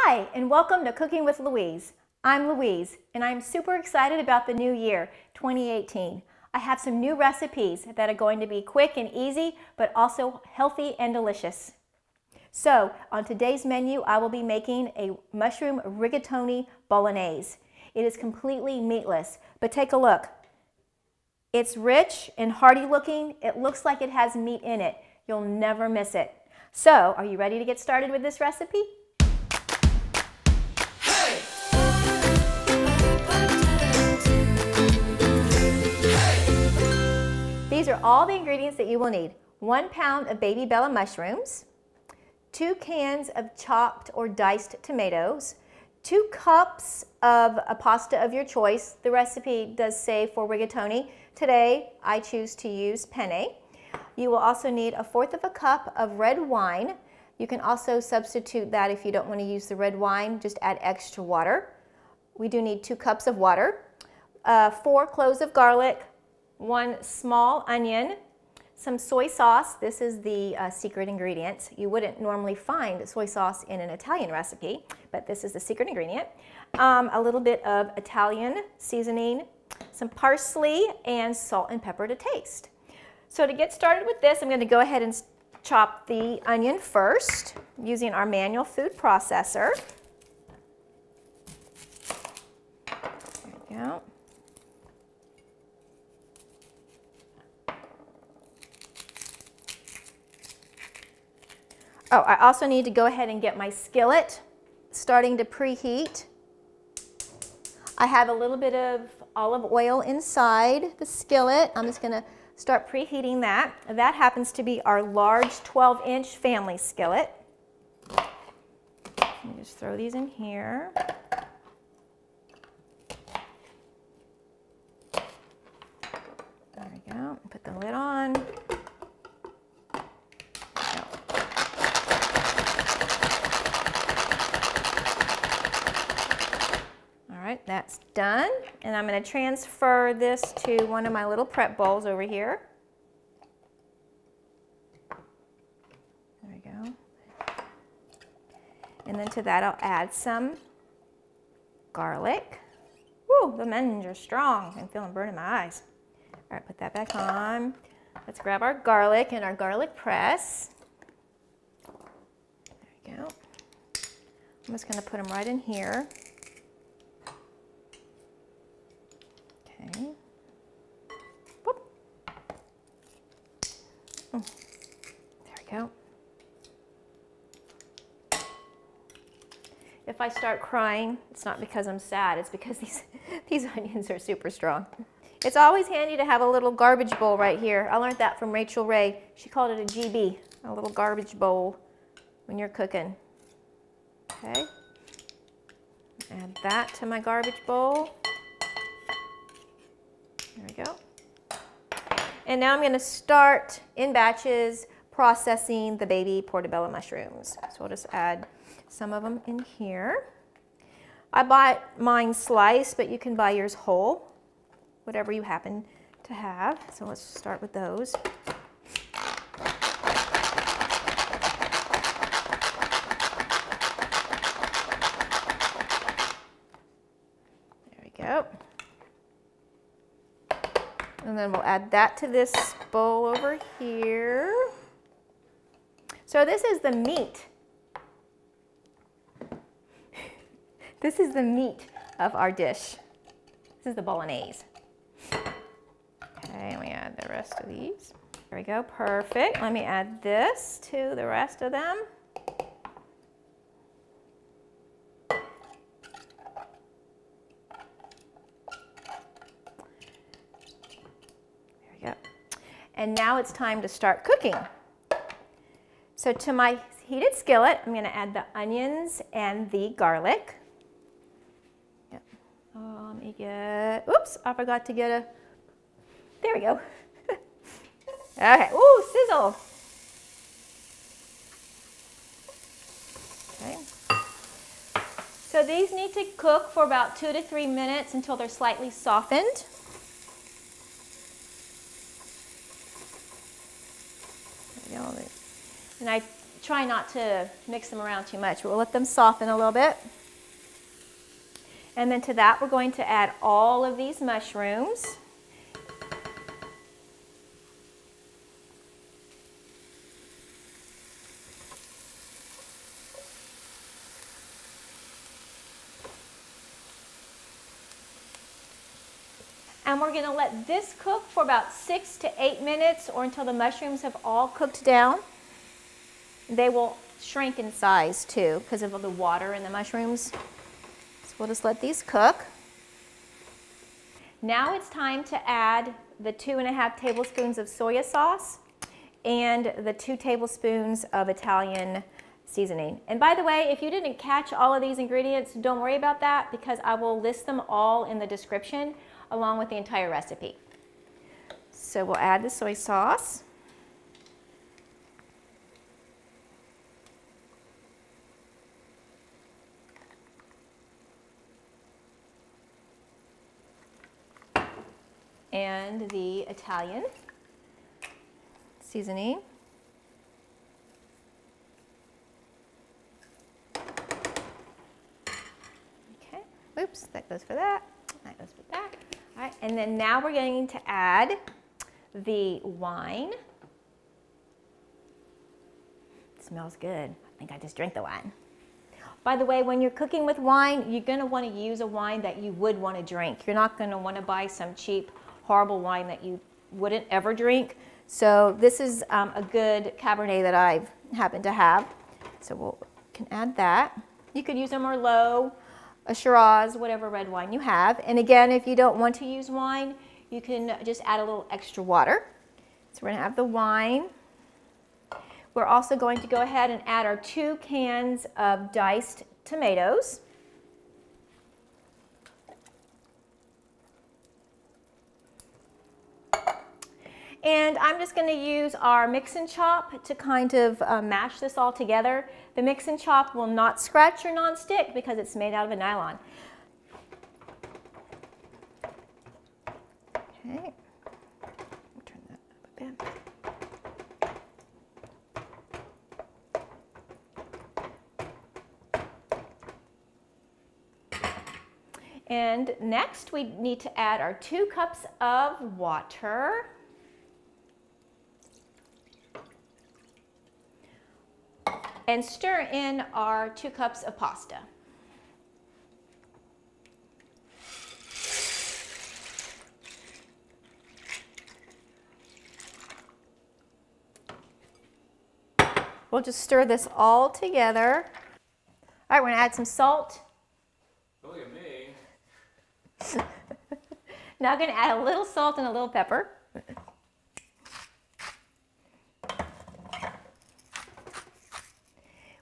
Hi, and welcome to Cooking with Louise. I'm Louise, and I'm super excited about the new year, 2018. I have some new recipes that are going to be quick and easy, but also healthy and delicious. So, on today's menu, I will be making a mushroom rigatoni bolognese. It is completely meatless, but take a look. It's rich and hearty looking. It looks like it has meat in it. You'll never miss it. So, are you ready to get started with this recipe? These are all the ingredients that you will need. 1 pound of baby bella mushrooms, 2 cans of chopped or diced tomatoes, 2 cups of a pasta of your choice. The recipe does say for rigatoni. Today, I choose to use penne. You will also need 1/4 cup of red wine. You can also substitute that if you don't want to use the red wine, just add extra water. We do need 2 cups of water, 4 cloves of garlic, 1 small onion, some soy sauce. This is the secret ingredient. You wouldn't normally find soy sauce in an Italian recipe, but this is the secret ingredient. A little bit of Italian seasoning, some parsley, and salt and pepper to taste. So to get started with this, I'm going to go ahead and chop the onion first using our manual food processor. There we go. Oh, I also need to go ahead and get my skillet starting to preheat. I have a little bit of olive oil inside the skillet. I'm just going to start preheating that. That happens to be our large 12-inch family skillet. Let me just throw these in here. There we go. Put the lid on. That's done, and I'm going to transfer this to one of my little prep bowls over here. There we go. And then to that I'll add some garlic. Woo, the onions are strong. I'm feeling burn in my eyes. All right, put that back on. Let's grab our garlic and our garlic press. There we go. I'm just going to put them right in here. Okay. Whoop. There we go. If I start crying, it's not because I'm sad, it's because these onions are super strong. It's always handy to have a little garbage bowl right here. I learned that from Rachel Ray. She called it a GB, a little garbage bowl when you're cooking. Okay. Add that to my garbage bowl. There we go. And now I'm going to start in batches processing the baby portobello mushrooms. So I'll just add some of them in here. I bought mine sliced, but you can buy yours whole, whatever you happen to have. So let's start with those. There we go. And then we'll add that to this bowl over here. So this is the meat. This is the meat of our dish. This is the bolognese. Okay, let me add the rest of these. There we go, perfect. Let me add this to the rest of them. And now it's time to start cooking. So to my heated skillet, I'm going to add the onions and the garlic. Yep. Oh, let me get, oops, I forgot to get a, there we go. Okay, ooh, sizzle. Okay. So these need to cook for about 2 to 3 minutes until they're slightly softened. And I try not to mix them around too much, but we'll let them soften a little bit. And then to that, we're going to add all of these mushrooms. And we're going to let this cook for about 6 to 8 minutes or until the mushrooms have all cooked down. They will shrink in size too because of the water in the mushrooms. So we'll just let these cook. Now it's time to add the 2½ tablespoons of soy sauce and the 2 tablespoons of Italian seasoning. And by the way, if you didn't catch all of these ingredients, don't worry about that because I will list them all in the description along with the entire recipe. So we'll add the soy sauce. And the Italian seasoning. Okay, oops, that goes for that. That goes for that. All right, and then now we're going to add the wine. It smells good. I think I just drank the wine. By the way, when you're cooking with wine, you're going to want to use a wine that you would want to drink. You're not going to want to buy some cheap, horrible wine that you wouldn't ever drink. So this is a good Cabernet that I happen to have. So we can add that. You could use a Merlot, a Shiraz, whatever red wine you have. And again, if you don't want to use wine, you can just add a little extra water. So we're going to have the wine. We're also going to go ahead and add our 2 cans of diced tomatoes. And I'm just going to use our mix and chop to kind of mash this all together. The mix and chop will not scratch or non-stick because it's made out of a nylon. Okay, turn that up a bit. And next we need to add our 2 cups of water. And stir in our 2 cups of pasta. We'll just stir this all together. All right, we're gonna add some salt. Look at me. Now I'm gonna add a little salt and a little pepper.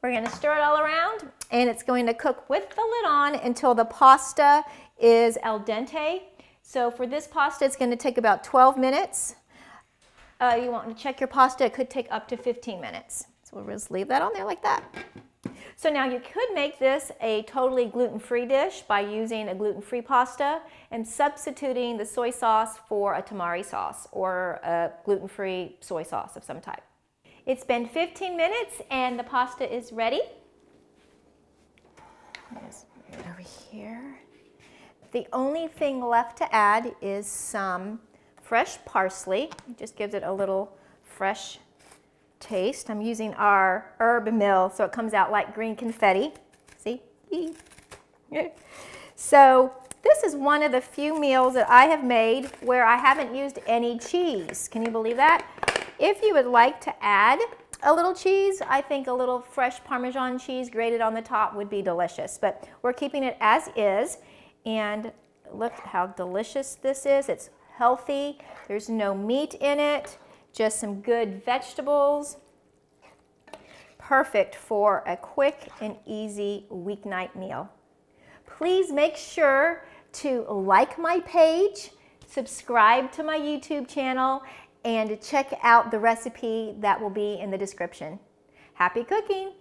We're going to stir it all around, and it's going to cook with the lid on until the pasta is al dente. So for this pasta, it's going to take about 12 minutes. You want to check your pasta. It could take up to 15 minutes. So we'll just leave that on there like that. So now you could make this a totally gluten-free dish by using a gluten-free pasta and substituting the soy sauce for a tamari sauce or a gluten-free soy sauce of some type. It's been 15 minutes and the pasta is ready. Just put it over here. The only thing left to add is some fresh parsley. It just gives it a little fresh taste. I'm using our herb mill so it comes out like green confetti. See? So this is one of the few meals that I have made where I haven't used any cheese. Can you believe that? If you would like to add a little cheese, I think a little fresh Parmesan cheese grated on the top would be delicious. But we're keeping it as is. And look how delicious this is. It's healthy. There's no meat in it. Just some good vegetables. Perfect for a quick and easy weeknight meal. Please make sure to like my page, subscribe to my YouTube channel, and check out the recipe that will be in the description. Happy cooking!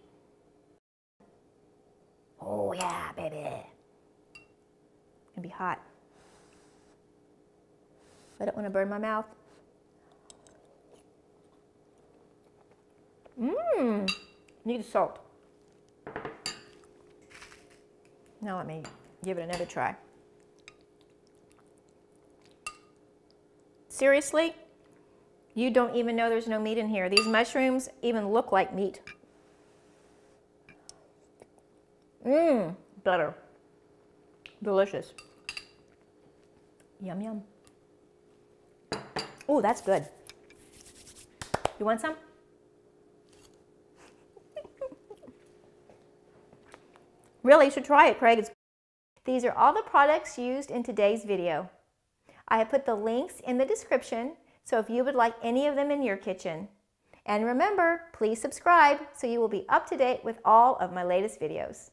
Oh yeah, baby. It's gonna be hot. I don't want to burn my mouth. Need salt. Now let me give it another try. Seriously, you don't even know there's no meat in here. These mushrooms even look like meat. Mmm, butter. Delicious. Yum, yum. Oh, that's good. You want some? Really, you should try it, Craig. These are all the products used in today's video. I have put the links in the description, so if you would like any of them in your kitchen. And remember, please subscribe so you will be up to date with all of my latest videos.